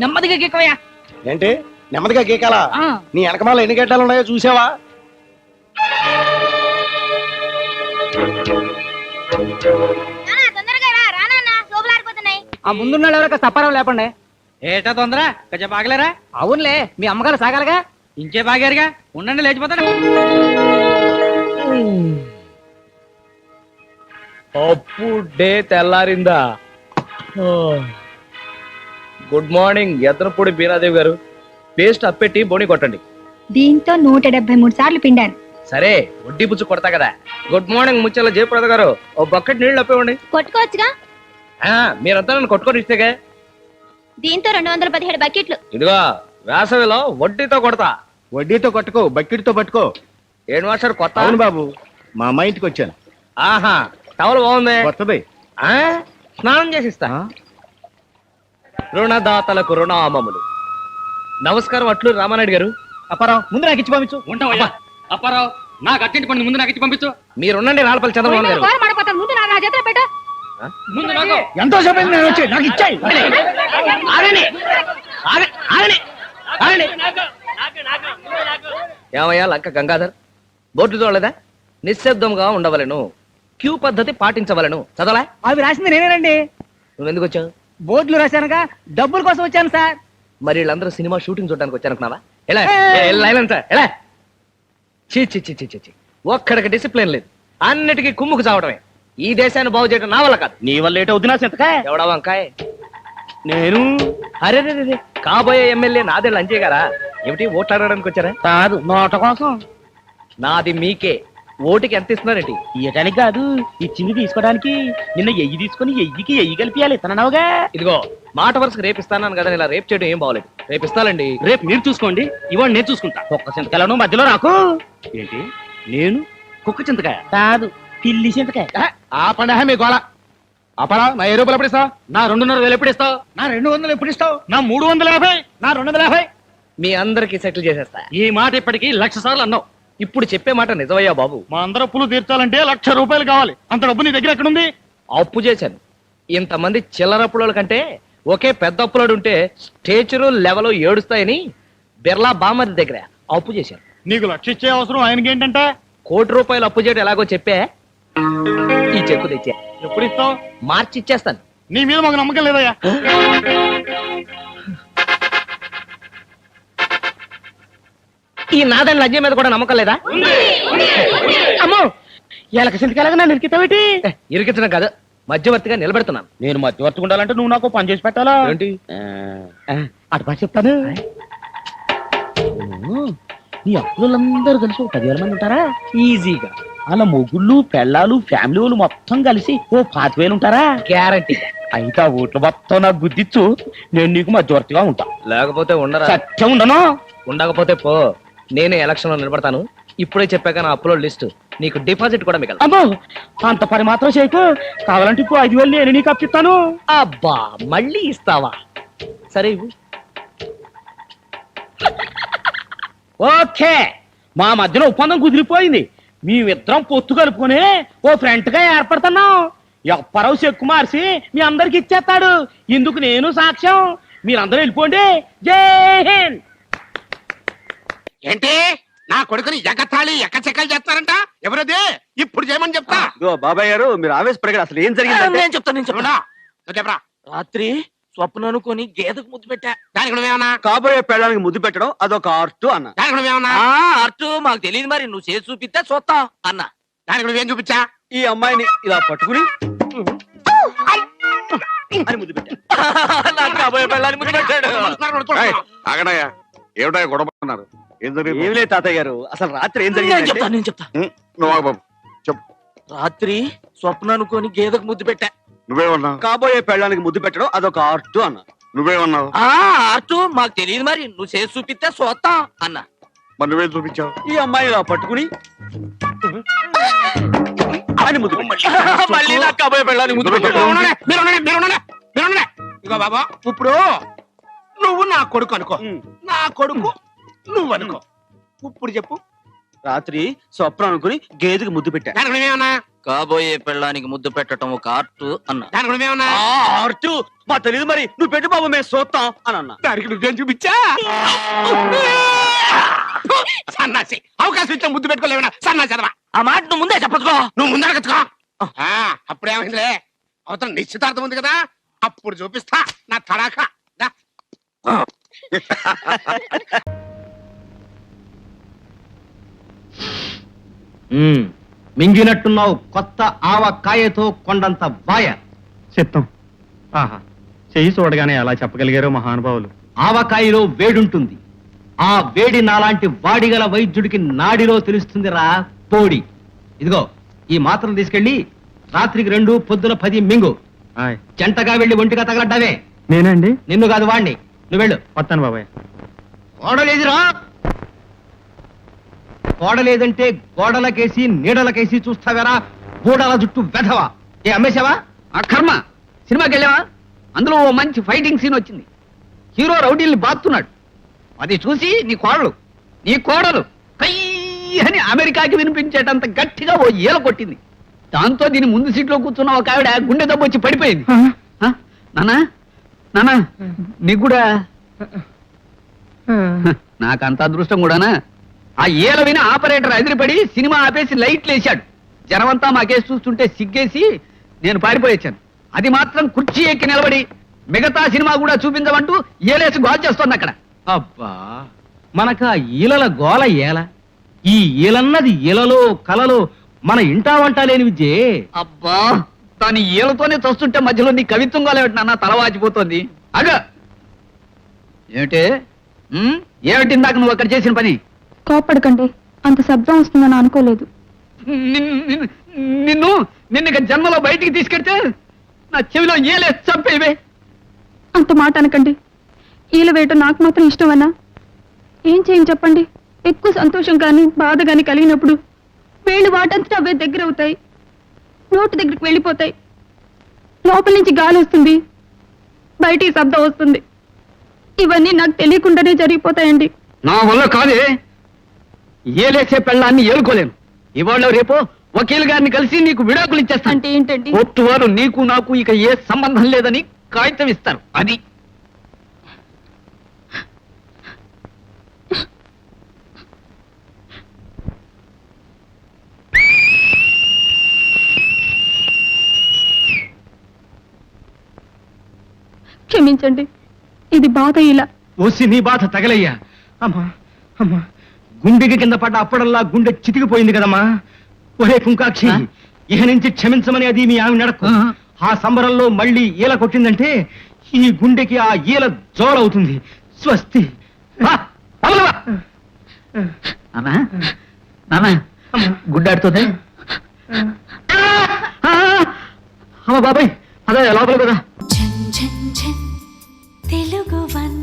నెమ్మదిగా గీకవయ్యా. ఏంటి నెమ్మదిగా గీకాలా? నీ వెనకమాల ఎన్ని గడ్డలు ఉన్నాయో చూసావా? ఆ ముందున్న ఎవరో సపరం లేపండి. ఏటా తొందర కొంచెం బాగలేరా? అవునులే, మీ అమ్మగారు సాగాలిగా. ఇంకే బాగారుగా, ఉండండి లేచిపోతాను. అప్పుడే తెల్లారిందా? గుడ్ మార్నింగ్ ఎద్దనపూడి బీనాదేవి గారు. పేస్ట్ అప్పెట్టి బోని కొట్టండి. దీంతో 173 సార్లు పిండాను. సరే, వడ్డీ పుచ్చు కొడతా కదా. గుడ్ మార్నింగ్ ముచ్చల జయప్రద గారు, ఓ బకెట్ నీళ్లు అప్పేవండి. కొట్టుకోవచ్చుగా. మీరంతా నన్ను కొట్టుకొని ఇస్తేగా. దీంతో 217 బకెట్లు. ఇదిగో వేసవిలో వడ్డీతో కొడతా. వడ్డీతో కొట్టుకో, బకెట్తో పట్టుకో. ఏడు మాస్టర్ కొత్త? అవును బాబు, మా అమ్మాయి ఇంటికి వచ్చాను. ఆహా, టవల్ బాగుంది. కొత్తది. స్నానం చేసిస్తా. రుణదాతలకు రుణామములు. నమస్కారం అట్లు రామానాయుడు గారు. అప్పారావు, ముందు నాకు ఇచ్చి పంపించు. ఉంటావా అప్పారావు? నాకు అర్జెంట్ పని, ముందు నాకు ఇచ్చి పంపించు. మీరుండండి రాళ్ళపల్లి చంద్రబాబు గారు. ముందు నా చేతిలో పెట్టు. ముందు నాకు ఎంతో సేపు నేను వచ్చి నాకు ఇచ్చాయి. ఏమయ్యా లంక గంగాధర్, బోర్డు చూడలేదా? నిశ్శబ్దంగా ఉండవలను, క్యూ పద్ధతి పాటించవలను. చదవలా? అవి రాసింది నేనేనండి. నువ్వెందుకు వచ్చావు? బోర్డులు రాశానుగా, డబ్బుల కోసం వచ్చాను సార్. మరి వీళ్ళందరూ సినిమా షూటింగ్ చూడడానికి వచ్చానుకున్నావా? ఎలా ఎలా? చీ చీ చీ చీ చీ. ఒక్కడికి డిసిప్లిన్ లేదు, అన్నిటికీ కుమ్ముకు చావడమే. ఈ దేశాన్ని బాగు చేయడం నా వల్ల కాదు. నీ వల్ల ఏటవుతున్నా చింతకాయ. ఎవడా వంకాయ? నేను అరే కాబోయే ఎమ్మెల్యే నాదే లంచే గారా? ఏమిటి ఓట్లాడడానికి వచ్చారా? కాదు, నోట కోసం. నాది మీకే. ఓటుకి ఎంత ఇస్తున్నారేంటి? ఇయటానికి కాదు, ఇచ్చింది తీసుకోవడానికి. నిన్న ఎయ్యి తీసుకుని ఎయ్యికి ఎయ్యి కలిపియాలి తనవుగా. ఇదిగో మాట వరుసకు రేపిస్తాను కదా, ఇలా రేపు చేయడం ఏం బాగోలేదు. రేపిస్తానండి. రేపు మీరు చూసుకోండి, ఇవాళ నేను చూసుకుంటా. కుక్క చింతకాయలను మధ్యలో రాకు. ఏంటి నేను కుక్క చింతకాయ? కాదు, పిల్లి చింతకాయ. ఆ పండగ మీ గోళ. అపరా, నా 7 రూపాయలు ఎప్పుడు ఇస్తావు? నా 2,500 ఎప్పుడు ఇస్తావు? నా 200 ఎప్పుడు ఇస్తావు? నా 350. నా 250. మీ అందరికి సెటిల్ చేసేస్తా. ఈ మాట ఇప్పటికి 1,00,000 సార్లు అన్నావు. ఇప్పుడు చెప్పే మాట నిజమయ్యా బాబు. మా అందరూ అప్పులు తీర్చాలంటే 1,00,000 రూపాయలు కావాలి. అంత డబ్బు నీ దగ్గర ఎక్కడుంది? అప్పు చేశాను. ఇంతమంది చిల్లరప్పుల కంటే ఒకే పెద్ద అప్పులోడు ఉంటే స్టేచరు లెవెల్ ఏడుస్తాయని బిర్లా బామ్మది దగ్గర అప్పు చేశాను. నీకు 1,00,000 ఇచ్చే అవసరం ఆయనకి ఏంటంటే? ₹1,00,000 అప్పు చేయడం ఎలాగో చెప్పే. ఈ చెక్కు తెచ్చా. ఎప్పుడు ఇస్తావు? మార్చి ఇచ్చేస్తాను. నీ మీద మాకు నమ్మకం లేదయ్యా. ఈ నాదని లజ్జ మీద కూడా నమ్మకం లేదా? అమ్మో, ఎలక సింతకాయలాగా నన్ను ఇరికితావేటి? ఇరికించడం కాదు, మధ్యవర్తిగా నిలబెడుతున్నాను. నేను మధ్యవర్తి ఉండాలంటే నువ్వు నాకు పని చేసి పెట్టాలా? ఏంటి? అటు పని చెప్తాను. నీ అప్పులందరూ కలిసి 10,000 మంది ఉంటారా? ఈజీగా. అలా మొగుళ్ళు పెళ్ళాలు ఫ్యామిలీ వాళ్ళు మొత్తం కలిసి 25,000 ఉంటారా? గ్యారంటీ. అయితే ఆ ఓట్లు మొత్తం నాకు గుర్తిచ్చు, నేను నీకు మధ్యవర్తిగా ఉంటా. లేకపోతే ఉండరా? సత్యం ఉండను. ఉండకపోతే పో, నేనే ఎలక్షన్ లో నిలబడతాను. ఇప్పుడే చెప్పాక నా అప్లోడ్ లిస్ట్ నీకు డిపాజిట్ కూడా మిగలదు. అబ్బో, అంత పని మాత్రం చేయకు. కావాలంటే ఇప్పుడు 5,000 నేను నీకు అప్పిస్తాను. అబ్బా, మళ్ళీ ఇస్తావా? సరే ఇవ్వు. ఓకే, మా మధ్యలో ఒప్పందం కుదిరిపోయింది. మేమిద్దరం పొత్తు కలుపుకొని ఓ ఫ్రెంట్ గా ఏర్పడుతున్నాం. ఎప్పరావు చెక్కు మార్చి మీ అందరికి ఇచ్చేస్తాడు. ఇందుకు నేను సాక్ష్యం. మీరందరూ వెళ్ళిపోండి. జై హింద్. ఏంటి నా కొడుకుని ఎగతాళి ఎక్కచెక్కలు చేస్తారంట? ఎవరది? ఇప్పుడు చేయమని చెప్తా. బాబాయ్ గారు, మీరు ఆవేశపడగారు. అసలు ఏం జరిగింది? నేను చెప్తాను. చెప్పరా. రాత్రి స్వప్న అనుకొని గేదకు ముద్దు పెట్టా. దానికి నువ్వేమన్నా? కాబోయే పెళ్ళడానికి ముద్దు పెట్టడం అదొక ఆర్ట్ అన్న. దానికి నువ్వేమన్నా? ఆర్ట్ మాకు తెలియదు, మరి నువ్వు చేసి చూపిస్తే చూస్తాం అన్న. దానికి నువ్వేం చూపించా? ఈ అమ్మాయిని ఇలా పట్టుకుని అని ముద్దు పెట్టా. నాకు కాబోయే పెళ్ళాన్ని ముద్దు పెట్టాడు. ఆగడాయా, ఏమిటా గొడవ పడుతున్నారు? ఏం జరిగింది? ఏం లేదు తాతయ్య గారు, అసలు రాత్రి ఏం జరిగింది? నేను చెప్తా. నువ్వు ఆగు బాబు, చెప్పు. రాత్రి స్వప్న అనుకొని గేదకు ముద్దు పెట్టా. నువ్వేమన్నావు? కాబోయే పెళ్ళానికి ముద్దు పెట్టడం అదొక ఆర్ట్ అన్న. నువ్వేమన్నావు? ఆర్ట్ మాకు తెలియదు, మరి నువ్వు చేసి చూపిస్తే చూస్తాం అన్న. మరి నువ్వేం చూపించావు? ఈ అమ్మాయిని ఇలా పట్టుకుని అని ముద్దు మళ్ళీ నాకు కాబోయే పెళ్ళానికి ముద్దు పెట్టాడు. ఇగో బాబా, ఇప్పుడు నువ్వు నా కొడుకు అనుకో, నా కొడుకు నువ్వు అనుకో. ఇప్పుడు చెప్పు. రాత్రి స్వప్న అనుకుని గేదెకి ముద్దు పెట్టా. దానికి నువ్వేమన్నా? కాబోయే పెళ్ళానికి ముద్దు పెట్టడం ఒక ఆర్ట్ అన్న దాని కూడా మేమన్నా ఆర్టు మా తెలియదు మరి నువ్వు పెట్టు బాబు మేము చూస్తాం అని అన్నా. దానికి నువ్వేం చూపించా సన్నాసి అవకాశం ఇచ్చా ముద్దు పెట్టుకోలేవనా సన్నాసి అదవా ఆ మాట నువ్వు ముందే చెప్పచ్చుకో. నువ్వు ముందరగచ్చుకో అప్పుడేమైందిలే అవతల నిశ్చితార్థం ఉంది కదా అప్పుడు చూపిస్తా నా తడాకా దా. మింగినట్టున్నావు కొత్త ఆవకాయతో కొండంత బాయ. చిత్తం. ఆహా, చెయ్యి చూడగానే అలా చెప్పగలిగారో మహానుభావులు. ఆవకాయలో వేడుంటుంది. ఆ వేడి నాలాంటి వాడిగల వైద్యుడికి నాడిలో తెలుస్తుందిరా పోడి. ఇదిగో ఈ మాత్రం తీసుకెళ్ళి రాత్రికి 2 పొద్దున 10 మింగు. ఆయ్, జంటగా వెళ్ళి ఒంటిగా తగలడ్డావే. నేనండి నిన్ను కాదు వాణ్ణి. నువ్వు వెళ్ళు. వస్తాను బాబాయ్. గోడలేదురా. గోడలేదంటే గోడలకేసి నీడలకేసి చూస్తావేరా గోడల జుట్టు వెధవా. ఏ అమ్మేశావా? ఆ కర్మ సినిమాకి వెళ్ళావా? అందులో ఓ మంచి ఫైటింగ్ సీన్ వచ్చింది. హీరో రౌడీల్ని బాస్తున్నాడు. అది చూసి నీ కోడలు కయ్యి అని అమెరికాకి వినిపించేటంత గట్టిగా ఓ ఈల కొట్టింది. దాంతో దీని ముందు సీట్లో కూర్చున్న ఒక ఆవిడ గుండె దెబ్బ వచ్చి పడిపోయింది. నానా నీకు కూడా నాకంత అదృష్టం కూడానా? ఆ ఈల విని ఆపరేటర్ ఎదిరిపడి సినిమా ఆపేసి లైట్లు వేశాడు. జనమంతా మా కేసు చూస్తుంటే సిగ్గేసి నేను పారిపోయొచ్చాను. అది మాత్రం కుర్చీ ఎక్కి నిలబడి మిగతా సినిమా కూడా చూపించమంటూ ఏలేసి గోల్ చేస్తోంది అక్కడ. అబ్బా, మనకు ఆ ఈలల గోల ఏల. ఈ ఈలన్నది ఈలలో కలలో మన ఇంటా వంట లేని విద్యే. అబ్బా దాని ఈలతోనే తోస్తుంటే మధ్యలో నీ కవిత్వం గోలేమిటి నాన్న? తల వాచిపోతోంది. అగ ఏమిటి ఏమిటి ఇందాక నువ్వు అక్కడ చేసిన పని? కోపడకండి, అంత శబ్దం వస్తుందని అనుకోలేదు. నిన్ను ఇక జన్మలో బయటికి తీసుకెడితే నా చెవిలో ఏలే చంపేవే. అంత మాట అనకండి. ఈల వేయటం నాకు మాత్రం ఇష్టమన్నా? ఏం చేయని చెప్పండి. ఎక్కువ సంతోషం కానీ బాధ కానీ కలిగినప్పుడు వేళ్ళు వాటంతటా అవే దగ్గర అవుతాయి, నోటి దగ్గరికి వెళ్ళిపోతాయి. లోపల నుంచి గాలి వస్తుంది, బయటికి శబ్దం వస్తుంది. ఇవన్నీ నాకు తెలియకుండానే జరిగిపోతాయండి. నా వల్ల కాదే. ఏలేసే పెళ్ళాన్ని ఏలుకోలేను. ఇవాళ రేపు వకీల్ గారిని కలిసి నీకు విడాకులు ఇచ్చేస్తాను. అంటే ఏంటండి? కోర్టు వారు నీకు నాకు ఇక ఏ సంబంధం లేదని కాగితం ఇస్తారు. అది క్షమించండి, ఇది బాధ. ఇలా ఓసి నీ బాధ తగలయ్యా. అమ్మా అమ్మా, గుండెకి కింద పడ్డ అప్పడల్లా గుండె చితికిపోయింది కదమ్మా. ఒరే కుంకాక్షి, ఇహ నుంచి క్షమించమని అది మీ ఆమె నడకు. ఆ సంబరంలో మళ్ళీ ఈల కొట్టిందంటే ఈ గుండెకి ఆ ఈల జోలవుతుంది. స్వస్తి. గుడ్డాడుతుంది. అమ్మ బాబాయ్, అదే లోపల కదా. తెలుగు వన్